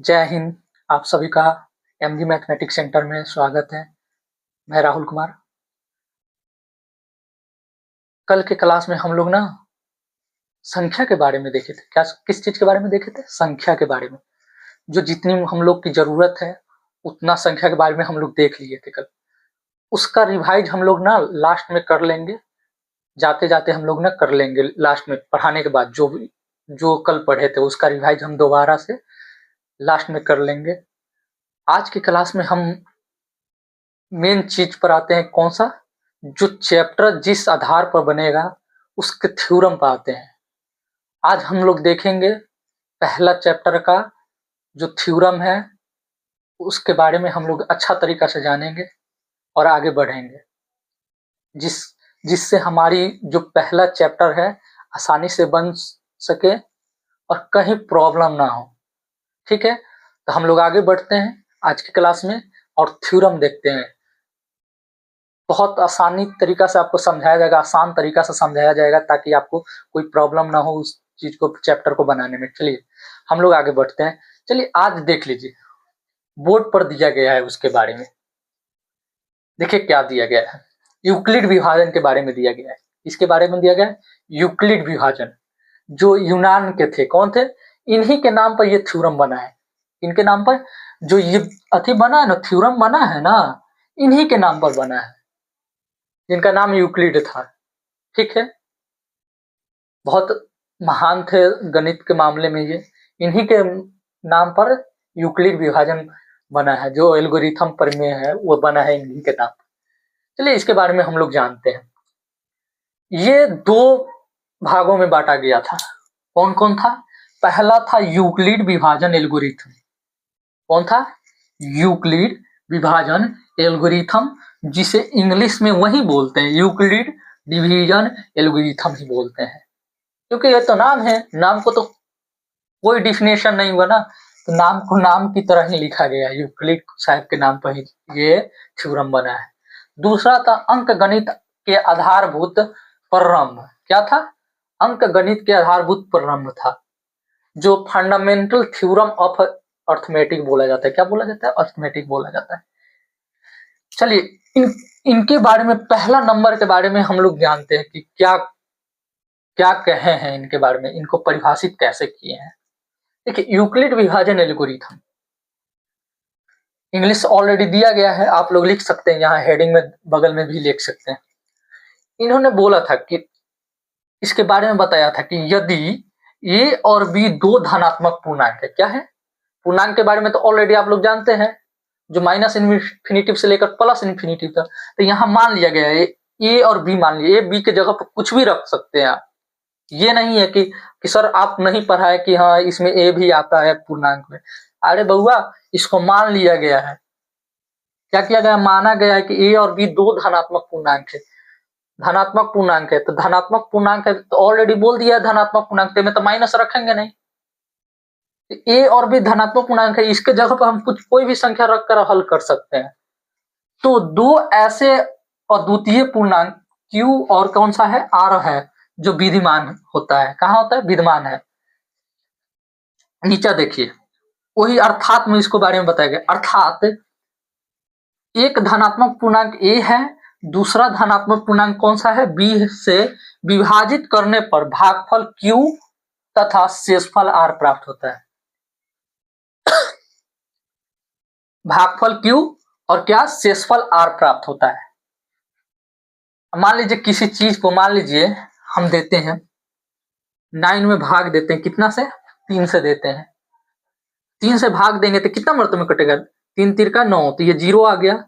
जय हिंद। आप सभी का एमजी मैथमेटिक्स सेंटर में स्वागत है। मैं राहुल कुमार। कल के क्लास में हम लोग ना संख्या के बारे में देखे थे। किस चीज के बारे में देखे थे? संख्या के बारे में। जो जितनी हम लोग की जरूरत है उतना संख्या के बारे में हम लोग देख लिए थे कल। उसका रिवाइज हम लोग ना लास्ट में कर लेंगे। जाते जाते हम लोग ना कर लेंगे लास्ट में, पढ़ाने के बाद जो कल पढ़े थे उसका रिवाइज हम दोबारा से लास्ट में कर लेंगे। आज की क्लास में हम मेन चीज पर आते हैं। कौन सा? जो चैप्टर जिस आधार पर बनेगा उसके थ्योरम पर आते हैं। आज हम लोग देखेंगे पहला चैप्टर का जो थ्योरम है उसके बारे में हम लोग अच्छा तरीका से जानेंगे और आगे बढ़ेंगे, जिससे हमारी जो पहला चैप्टर है आसानी से बन सके और कहीं प्रॉब्लम ना हो। ठीक है, तो हम लोग आगे बढ़ते हैं आज की क्लास में और थ्योरम देखते हैं। बहुत आसानी तरीका से आपको समझाया जाएगा, आसान तरीका से समझाया जाएगा ताकि आपको कोई प्रॉब्लम ना हो उस चीज को, चैप्टर को बनाने में। चलिए हम लोग आगे बढ़ते हैं। चलिए आज देख लीजिए, बोर्ड पर दिया गया है उसके बारे में। देखिए क्या दिया गया है, यूक्लिड विभाजन के बारे में दिया गया है। इसके बारे में दिया गया है यूक्लिड विभाजन, जो यूनान के थे। कौन थे? इन्हीं के नाम पर ये थ्योरम बना है। इनके नाम पर जो ये अथी बना है ना, थ्योरम बना है ना, इन्हीं के नाम पर बना है, जिनका नाम यूक्लिड था। ठीक है, बहुत महान थे गणित के मामले में ये। इन्हीं के नाम पर यूक्लिड विभाजन बना है, जो एल्गोरिथम प्रमेय है वो बना है इन्हीं के नाम। चलिए इसके बारे में हम लोग जानते हैं। ये दो भागों में बांटा गया था। कौन कौन था? पहला था यूक्लिड विभाजन एल्गोरिथम। कौन था? यूक्लिड विभाजन एल्गोरिथम, जिसे इंग्लिश में वही बोलते हैं, यूक्लिड डिवीजन एल्गोरिथम ही बोलते हैं। क्योंकि ये तो नाम है, नाम को तो कोई डिफिनेशन नहीं हुआ ना, तो नाम को नाम की तरह ही लिखा गया। यूक्लिड साहब के नाम पर ही ये थ्योरम बना है। दूसरा था अंक गणित के आधारभूत प्रारंभ। क्या था? अंक गणित के आधारभूत प्रारंभ था, जो फंडामेंटल थ्योरम ऑफ अर्थमेटिक बोला जाता है। क्या बोला जाता है? अर्थमेटिक बोला जाता है। चलिए इनके बारे में, पहला नंबर के बारे में हम लोग जानते हैं कि क्या क्या कहे हैं इनके बारे में, इनको परिभाषित कैसे किए हैं। देखिए यूक्लिड विभाजन एल्गोरिथम इंग्लिश ऑलरेडी दिया गया है, आप लोग लिख सकते हैं, यहाँ हेडिंग में बगल में भी लिख सकते हैं। इन्होंने बोला था कि इसके बारे में बताया था कि यदि ए और बी दो धनात्मक पूर्णांक है। क्या है? पूर्णांक के बारे में तो ऑलरेडी आप लोग जानते हैं, जो माइनस इन्फिनिटिव से लेकर प्लस इन्फिनिटिव तक। तो यहाँ मान लिया गया है ए और बी, मान लिया ए बी के जगह पर कुछ भी रख सकते हैं आप। ये नहीं है कि सर आप नहीं पढ़ा है कि हाँ इसमें ए भी आता है पूर्णांक में। अरे बउआ, इसको मान लिया गया है। क्या किया गया? माना गया है कि ए और बी दो धनात्मक पूर्णांक है। धनात्मक पूर्णांक है तो धनात्मक पूर्णांक है तो ऑलरेडी बोल दिया है धनात्मक पूर्णांक में तो माइनस रखेंगे नहीं। ए और बी धनात्मक पूर्णांक है, इसके जगह पर हम कुछ कोई भी संख्या रखकर हल कर सकते हैं। तो दो ऐसे अद्वितीय पूर्णांक क्यू और कौन सा है? आर है, जो विद्यमान होता है। कहाँ होता है? विद्यमान है। नीचे देखिए, वही अर्थात में इसको बारे में बताया गया। अर्थात एक धनात्मक पूर्णांक ए है, दूसरा धनात्मक पूर्णांक कौन सा है? बी से विभाजित करने पर भागफल क्यू तथा शेषफल आर प्राप्त होता है। भागफल क्यू और क्या? शेषफल आर प्राप्त होता है। मान लीजिए किसी चीज को, मान लीजिए हम देते हैं 9 में भाग देते हैं, कितना से? 3 से देते हैं। 3 से भाग देंगे तो कितना मर्तबे में कटेगा? 3 3 का 9, तो ये 0 आ गया।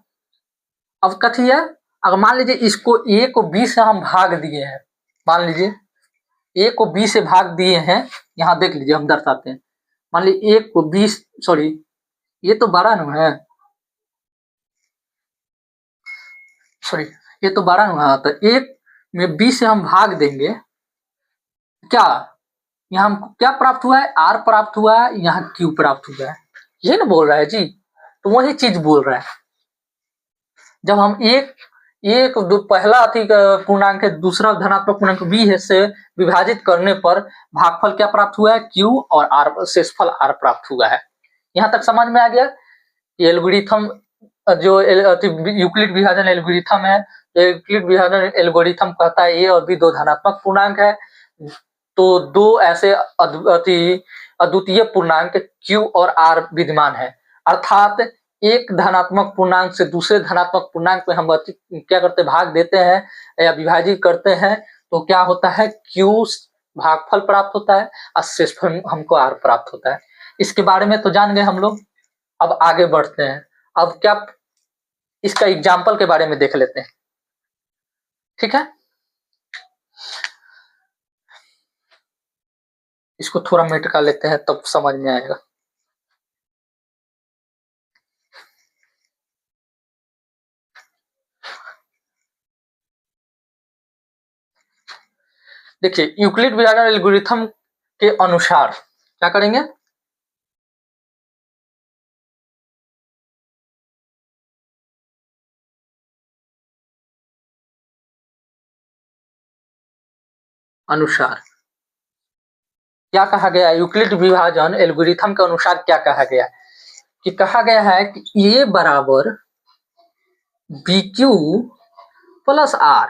अब कथी है? अगर मान लीजिए इसको ए को बी से हम भाग दिए हैं, मान लीजिए ए को बी से भाग दिए हैं, यहाँ देख लीजिए हम दर्शाते हैं। मान लीजिए ए को बी, सॉरी ये तो 12 नु है, सॉरी ये तो 12 नु है। तो एक में बी से हम भाग देंगे, क्या यहाँ हमको क्या प्राप्त हुआ है? आर प्राप्त हुआ है, यहाँ क्यू प्राप्त हुआ है। ये ना बोल रहा है जी, तो वही चीज बोल रहा है। जब हम एक पहला अति पूर्णांक है, दूसरा धनात्मक पूर्णांक बी है से विभाजित करने पर भागफल क्या प्राप्त हुआ है? क्यू, और आर शेषफल आर प्राप्त हुआ है। यहाँ तक समझ में आ गया कि एल्गोरिथम जो यूक्लिड विभाजन एल्गोरिथम है, यूक्लिड विभाजन एल्गोरिथम कहता है ए और बी दो धनात्मक पूर्णांक है, तो दो ऐसे अद्वितीय पूर्णांक Q और R विद्यमान है, अर्थात एक धनात्मक पूर्णांक से दूसरे धनात्मक पूर्णांक में हम क्या करते हैं, भाग देते हैं या विभाजित करते हैं, तो क्या होता है, Q भागफल प्राप्त होता है और शेषफल हमको R प्राप्त होता है। इसके बारे में तो जान गए हम लोग। अब आगे बढ़ते हैं, अब क्या इसका एग्जाम्पल के बारे में देख लेते हैं, ठीक है। इसको थोड़ा मिट कर लेते हैं तब समझ में आएगा। देखिए यूक्लिड विभाजन एल्गोरिथम के अनुसार क्या करेंगे, अनुसार क्या कहा गया, यूक्लिड विभाजन एल्गोरिथम के अनुसार क्या कहा गया कि कहा गया है कि ए बराबर बी क्यू प्लस आर,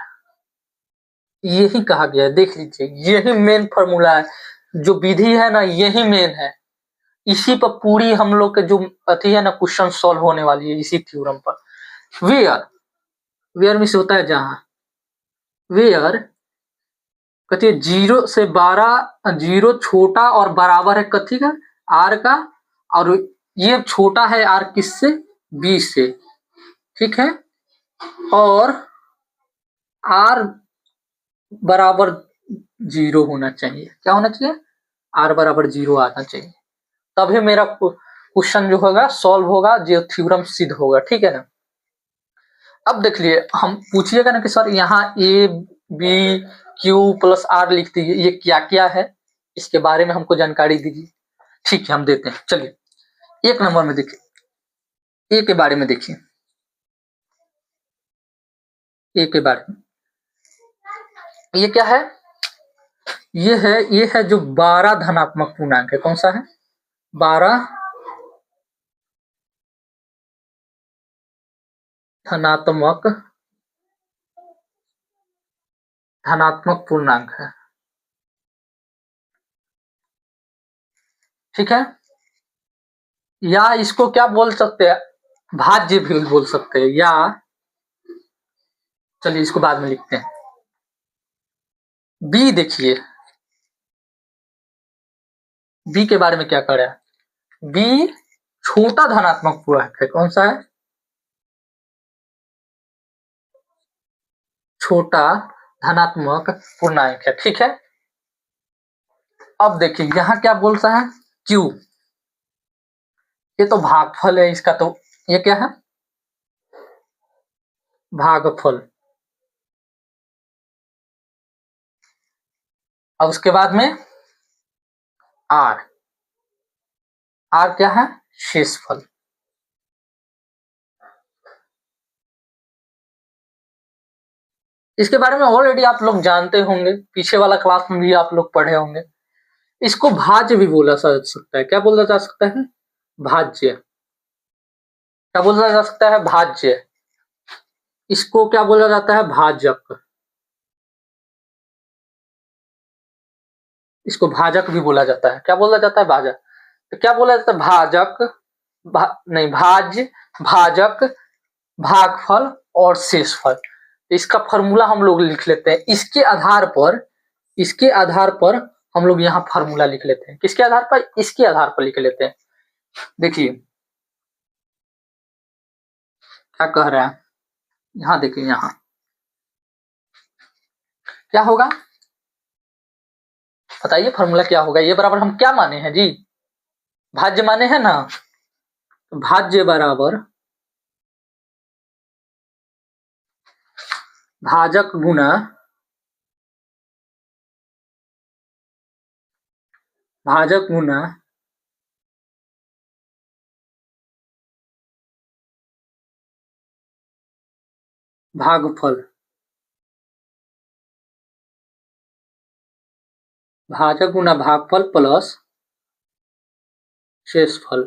यही कहा गया है। देख लीजिए यही मेन फॉर्मूला है, जो विधि है ना यही मेन है, इसी पर पूरी हम लोग के जो अथी है ना क्वेश्चन सॉल्व होने वाली है, इसी थ्योरम पर। वेयर वेयर में से होता है जहां, वेयर कहती है 0 से 12, 0 छोटा और बराबर है कथी का, आर का, और ये छोटा है आर किससे, बी से, ठीक है, और आर बराबर 0 होना चाहिए। क्या होना चाहिए, आर बराबर 0 आना चाहिए, तभी मेरा क्वेश्चन जो होगा सॉल्व होगा, जो थ्योरम सिद्ध होगा, ठीक है ना। अब देख लिए, हम पूछिएगा ना कि सर यहाँ A B Q plus R लिख दीजिए, ये क्या क्या है, इसके बारे में हमको जानकारी दीजिए। ठीक है हम देते हैं, चलिए 1 नंबर में देखिए, ए के बारे में देखिए, ए के बारे में ये क्या है, ये है जो 12 धनात्मक पूर्णांक है, कौन सा है, 12 धनात्मक पूर्णांक है, ठीक है। या इसको क्या बोल सकते हैं, भाज्य भी बोल सकते हैं, या चलिए इसको बाद में लिखते हैं। बी देखिए, बी के बारे में क्या कर रहा है, बी छोटा धनात्मक पूर्णांक है, कौन सा है, छोटा धनात्मक पूर्णांक है, ठीक है। अब देखिए यहाँ क्या बोल रहा है, क्यू, ये तो भागफल है इसका, तो ये क्या है, भागफल। अब उसके बाद में आर, आर क्या है, शेषफल। इसके बारे में ऑलरेडी आप लोग जानते होंगे, पीछे वाला क्लास में भी आप लोग पढ़े होंगे। इसको भाज्य भी बोला जा सकता है, क्या बोला जा सकता है, भाज्य, क्या बोला जा सकता है, भाज्य। इसको क्या बोला जाता है, भाजक, इसको भाजक भी बोला जाता है, क्या बोला जाता है, भाजक। तो क्या बोला जाता है, भाजक, नहीं भाज्य, भाजक, भागफल और शेषफल। इसका फॉर्मूला हम लोग लिख लेते हैं, इसके आधार पर हम लोग यहाँ फॉर्मूला लिख लेते हैं, किसके आधार पर, इसके आधार पर लिख लेते हैं। देखिए क्या कह रहा है, यहाँ देखिए, यहाँ क्या होगा, बताइए फॉर्मूला क्या होगा, ये बराबर हम क्या माने हैं जी, भाज्य माने हैं ना, भाज्य बराबर भाजक गुना भाजक गुना भागफल, भाजक गुना भागफल प्लस शेषफल।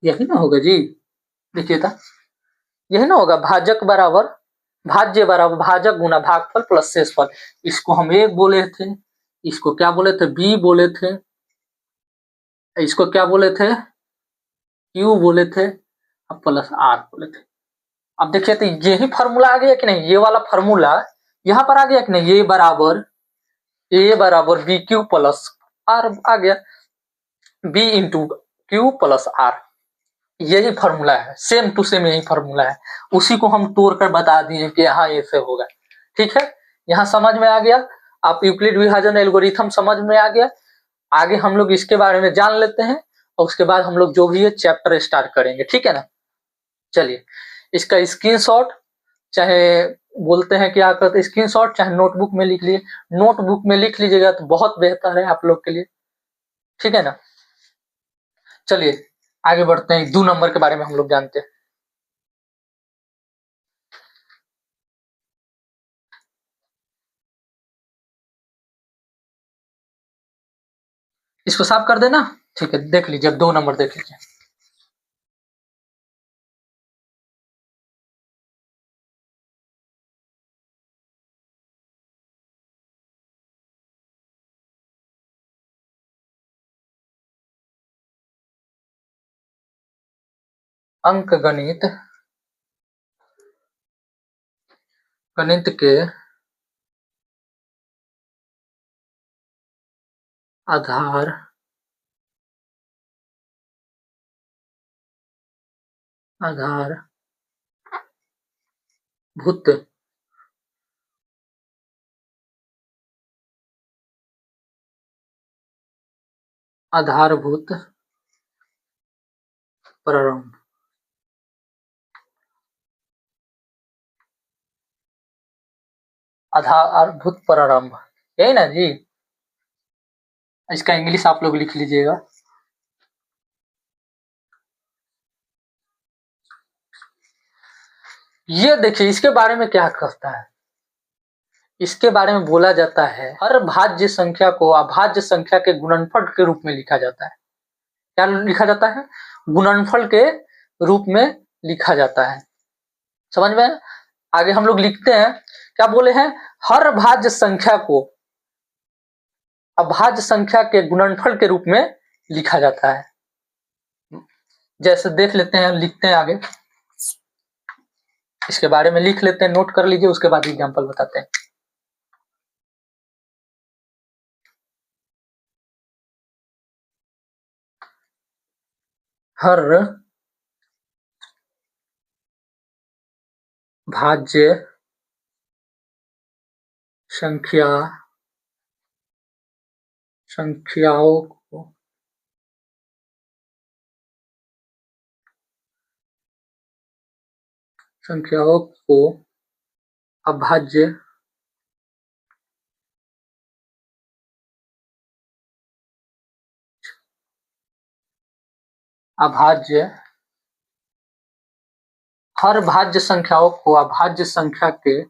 यही ना होगा जी, देखिए था, यही ना होगा, भाजक बराबर भाज्य बराबर भाजक गुना भागफल प्लस शेषफल। इसको हम एक बोले थे, इसको क्या बोले थे, बी बोले थे, इसको क्या बोले थे, क्यू बोले थे, अब प्लस आर बोले थे। अब देखिए तो यही फार्मूला आ गया कि नहीं, ये वाला फार्मूला यहाँ पर आ गया कि नहीं, ए बराबर बी क्यू प्लस आर आ गया, B into Q plus R, यही फार्मूला है, सेम टू सेम यही फार्मूला है, उसी को हम तोड़ कर बता दिए कि हाँ ऐसे होगा। ठीक है, यहाँ समझ में आ गया, आप यूक्लिड विभाजन एल्गोरिथम समझ में आ गया। आगे हम लोग इसके बारे में जान लेते हैं और उसके बाद हम लोग जो भी है चैप्टर स्टार्ट करेंगे, ठीक है ना। चलिए, इसका स्क्रीनशॉट, चाहे बोलते हैं क्या करते, स्क्रीनशॉट चाहे नोटबुक में लिख लिए, नोटबुक में लिख लीजिएगा तो बहुत बेहतर है आप लोग के लिए, ठीक है ना। चलिए आगे बढ़ते हैं, 2 नंबर के बारे में हम लोग जानते हैं। इसको साफ कर देना, ठीक है, देख लीजिए, अब 2 नंबर देख लीजिए। अंक गणित, गणित के आधार भूत आधारभूत प्रारंभ, आधारभूत प्रारंभ, यही ना जी। इसका इंग्लिश आप लोग लिख लीजिएगा। ये देखिए इसके बारे में क्या कहता है, इसके बारे में बोला जाता है हर भाज्य संख्या को अभाज्य संख्या के गुणनफल के रूप में लिखा जाता है। क्या लिखा जाता है, गुणनफल के रूप में लिखा जाता है, समझ में। आगे हम लोग लिखते हैं, क्या बोले हैं, हर भाज्य संख्या को अभाज्य संख्या के गुणनफल के रूप में लिखा जाता है। जैसे देख लेते हैं, लिखते हैं आगे, इसके बारे में लिख लेते हैं, नोट कर लीजिए, उसके बाद एग्जांपल बताते हैं। हर भाज्य संख्याओं को अभाज्य हर भाज्य संख्याओं को अभाज्य संख्या के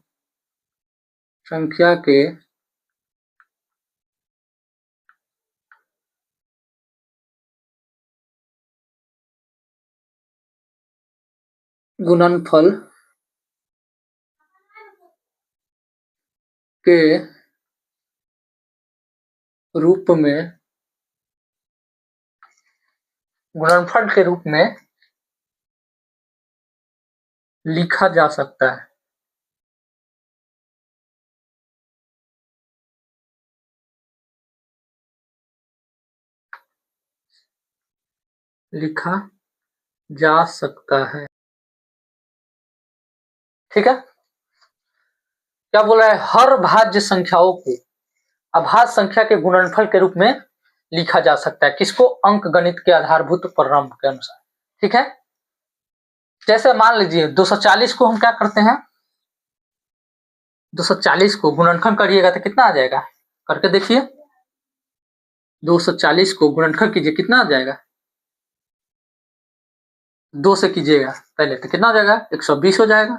गुणनफल के रूप में लिखा जा सकता है। लिखा जा सकता है, ठीक है। क्या बोल रहा है, हर भाज्य संख्याओं को अभाज्य संख्या के गुणनफल के रूप में लिखा जा सकता है, किसको, अंक गणित के आधारभूत प्रारंभ के अनुसार, ठीक है। जैसे मान लीजिए 240 को हम क्या करते हैं, 240 को गुणनखंड करिएगा तो कितना आ जाएगा, करके देखिए, 240 को गुणनखंड कीजिए, कितना आ जाएगा, 2 से कीजिएगा पहले तो कितना आ जाएगा, 120 हो जाएगा,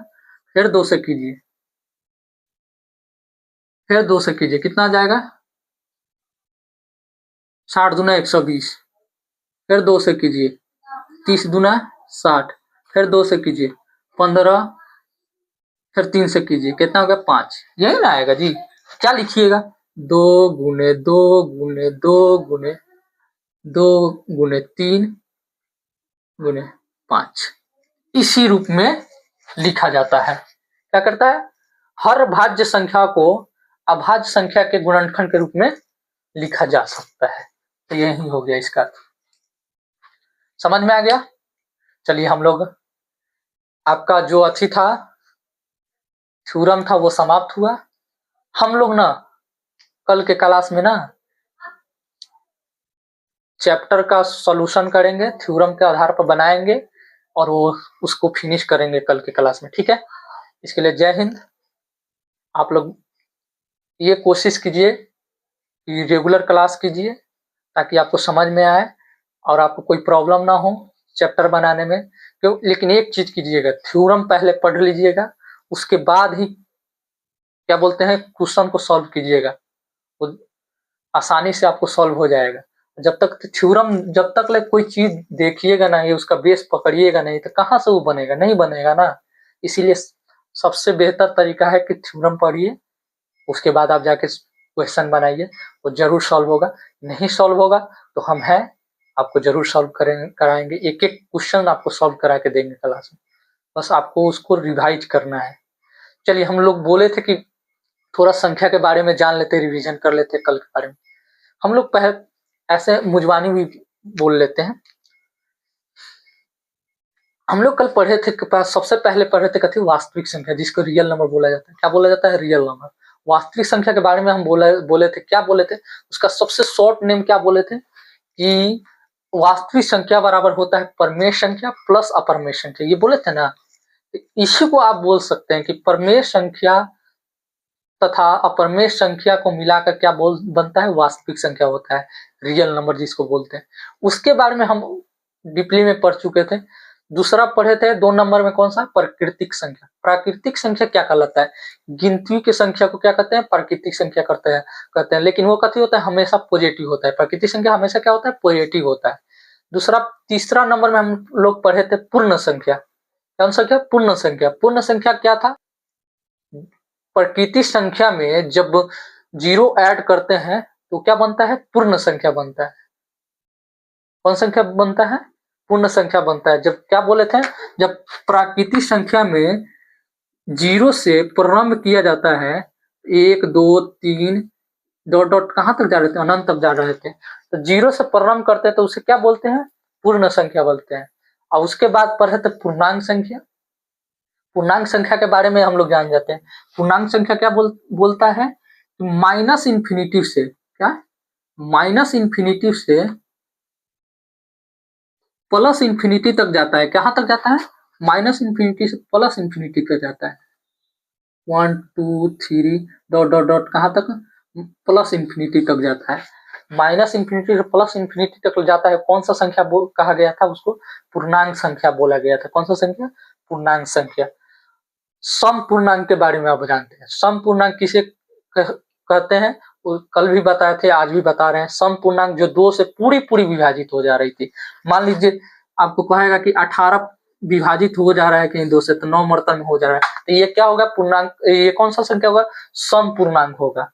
फिर 2 से कीजिए, फिर 2 से कीजिए, कितना आ जाएगा, 60 दूना 120, फिर 2 से कीजिए, 30 दूना 60, फिर 2 से कीजिए 15, फिर 3 से कीजिए, कितना हो गया 5। यही ना आएगा जी। क्या लिखिएगा, 2 गुने 2 गुने 2 गुने 2 गुने 3 गुने 5, इसी रूप में लिखा जाता है। क्या करता है, हर भाज्य संख्या को अभाज्य संख्या के गुणनखंड के रूप में लिखा जा सकता है। तो यही हो गया इसका, समझ में आ गया। चलिए हम लोग, आपका जो अच्छी था थ्योरम था वो समाप्त हुआ। हम लोग ना कल के क्लास में ना चैप्टर का सॉल्यूशन करेंगे, थ्योरम के आधार पर बनाएंगे और वो उसको फिनिश करेंगे कल के क्लास में, ठीक है। इसके लिए जय हिंद। आप लोग ये कोशिश कीजिए कि रेगुलर क्लास कीजिए ताकि आपको समझ में आए और आपको कोई प्रॉब्लम ना हो चैप्टर बनाने में। क्यों, लेकिन एक चीज कीजिएगा, थ्योरम पहले पढ़ लीजिएगा, उसके बाद ही क्या बोलते हैं क्वेश्चन को सॉल्व कीजिएगा, वो आसानी से आपको सॉल्व हो जाएगा। जब तक थ्योरम, जब तक ले कोई चीज देखिएगा नहीं, उसका बेस पकड़िएगा नहीं, तो कहाँ से वो बनेगा, नहीं बनेगा ना। इसीलिए सबसे बेहतर तरीका है कि थ्योरम पढ़िए, उसके बाद आप जाके क्वेश्चन बनाइए, वो जरूर सॉल्व होगा। नहीं सॉल्व होगा तो हम हैं, आपको जरूर सॉल्व कराएंगे, एक एक क्वेश्चन आपको सॉल्व करा के देंगे क्लास में, बस आपको उसको रिवाइज करना है। चलिए, हम लोग बोले थे कि थोड़ा संख्या के बारे में जान लेते, रिवीजन कर लेते कल के बारे में। हम लोग पहले ऐसे मुजवानी भी बोल लेते हैं। हम लोग कल पढ़े थे के पास, सबसे पहले पढ़े थे कथी, वास्तविक संख्या, जिसको रियल नंबर बोला जाता है। क्या बोला जाता है, रियल नंबर। वास्तविक संख्या के बारे में हम बोले थे, क्या बोले थे, उसका सबसे शॉर्ट नेम क्या बोले थे कि वास्तविक संख्या बराबर होता है परमेय संख्या प्लस अपरमेय संख्या, ये बोले थे ना। इसी को आप बोल सकते हैं कि परमेय संख्या तथा अपरमेय संख्या को मिलाकर क्या बनता है, वास्तविक संख्या होता है, रियल नंबर जिसको बोलते हैं। उसके बारे में हम डीपली में पढ़ चुके थे। दूसरा पढ़े थे 2 नंबर में, कौन सा, प्राकृतिक संख्या। प्राकृतिक संख्या क्या कहलाता है, गिनती की संख्या को क्या कहते हैं, प्राकृतिक संख्या कहते हैं, लेकिन वो कथी होता है, हमेशा पॉजिटिव होता है। प्राकृतिक संख्या हमेशा क्या होता है, पॉजिटिव होता है। दूसरा, तीसरा नंबर में हम लोग पढ़े थे पूर्ण संख्या। कौन संख्या, पूर्ण संख्या। पूर्ण संख्या क्या था, प्राकृतिक संख्या में जब 0 ऐड करते हैं तो क्या बनता है, पूर्ण संख्या बनता है। कौन संख्या बनता है, पूर्ण संख्या बनता है। जब क्या बोले थे, जब प्राकृतिक संख्या में 0 से प्रारंभ किया जाता है, 1 2 3 डॉट डॉट कहाँ तक जा रहे थे, अनंत तक जा रहे थे, तो 0 से प्रारंभ करते हैं तो उसे क्या बोलते हैं, पूर्ण संख्या बोलते हैं। और उसके बाद पढ़े थे पूर्णांक संख्या। पूर्णांक संख्या के बारे में हम लोग जान जाते हैं। पूर्णांक संख्या क्या बोलता है, माइनस इंफिनिटी से, क्या, माइनस इंफिनिटी से प्लस इंफिनिटी तक जाता है। कहाँ तक जाता है, माइनस इंफिनिटी से प्लस इंफिनिटी तक जाता है। 1 2 3 डॉट डॉट डॉट कहाँ तक, प्लस इंफिनिटी तक जाता है। माइनस इंफिनिटी से प्लस इंफिनिटी तक जाता है। कौन सा संख्या कहा गया था उसको, पूर्णांक संख्या बोला गया था। कौन सा संख्या, पूर्णांक संख्या। सम पूर्णांक के बारे में आप जानते हैं। सम पूर्णांक किसे कहते हैं, वो कल भी बताए थे, आज भी बता रहे हैं। सम पूर्णांक जो 2 से पूरी पूरी विभाजित हो जा रही थी। मान लीजिए आपको कहेगा कि 18 विभाजित हो जा रहा है कहीं 2 से, तो 9 मर्तन में हो जा रहा है, तो ये क्या होगा, पूर्णांक। ये कौन सा संख्या होगा, सम पूर्णांक होगा।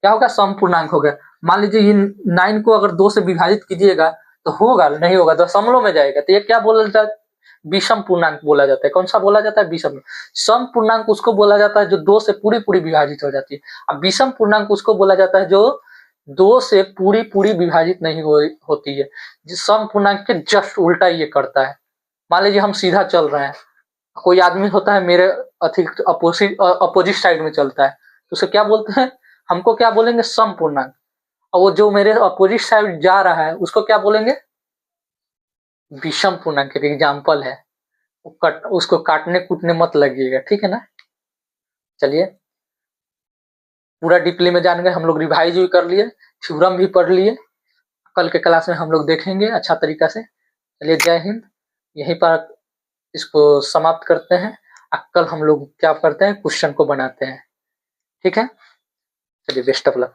क्या होगा, सम पूर्णांक होगा। मान लीजिए ये 9 को अगर 2 से विभाजित कीजिएगा तो होगा, नहीं होगा, दशमलव में जाएगा, तो ये क्या बोला जाता है, विषम पूर्णांक बोला जाता है। कौन सा बोला जाता है, विषम। सम पूर्णांक उसको बोला जाता है जो 2 से पूरी पूरी विभाजित हो जाती है। अब विषम पूर्णांक उसको बोला जाता है जो 2 से पूरी पूरी विभाजित नहीं होती है। सम पूर्णांक के जस्ट उल्टा ये करता है। मान लीजिए हम सीधा चल रहे हैं, कोई आदमी होता है मेरे अधिक अपोजिट साइड में चलता है, तो उसे क्या बोलते हैं, हमको क्या बोलेंगे, सम पूर्णांक। और वो जो मेरे अपोजिट साइड जा रहा है उसको क्या बोलेंगे, विषम पूर्णांक। एक एग्जाम्पल है, उसको काटने कूटने मत लगिएगा, ठीक है ना। चलिए, पूरा डीपली में जान गए हम लोग, रिवाइज भी कर लिए, थ्योरम भी पढ़ लिए। कल के क्लास में हम लोग देखेंगे अच्छा तरीका से। चलिए, जय हिंद। यहीं पर इसको समाप्त करते हैं। कल हम लोग क्या करते हैं, क्वेश्चन को बनाते हैं, ठीक है। चलिए, बेस्ट ऑफ लक।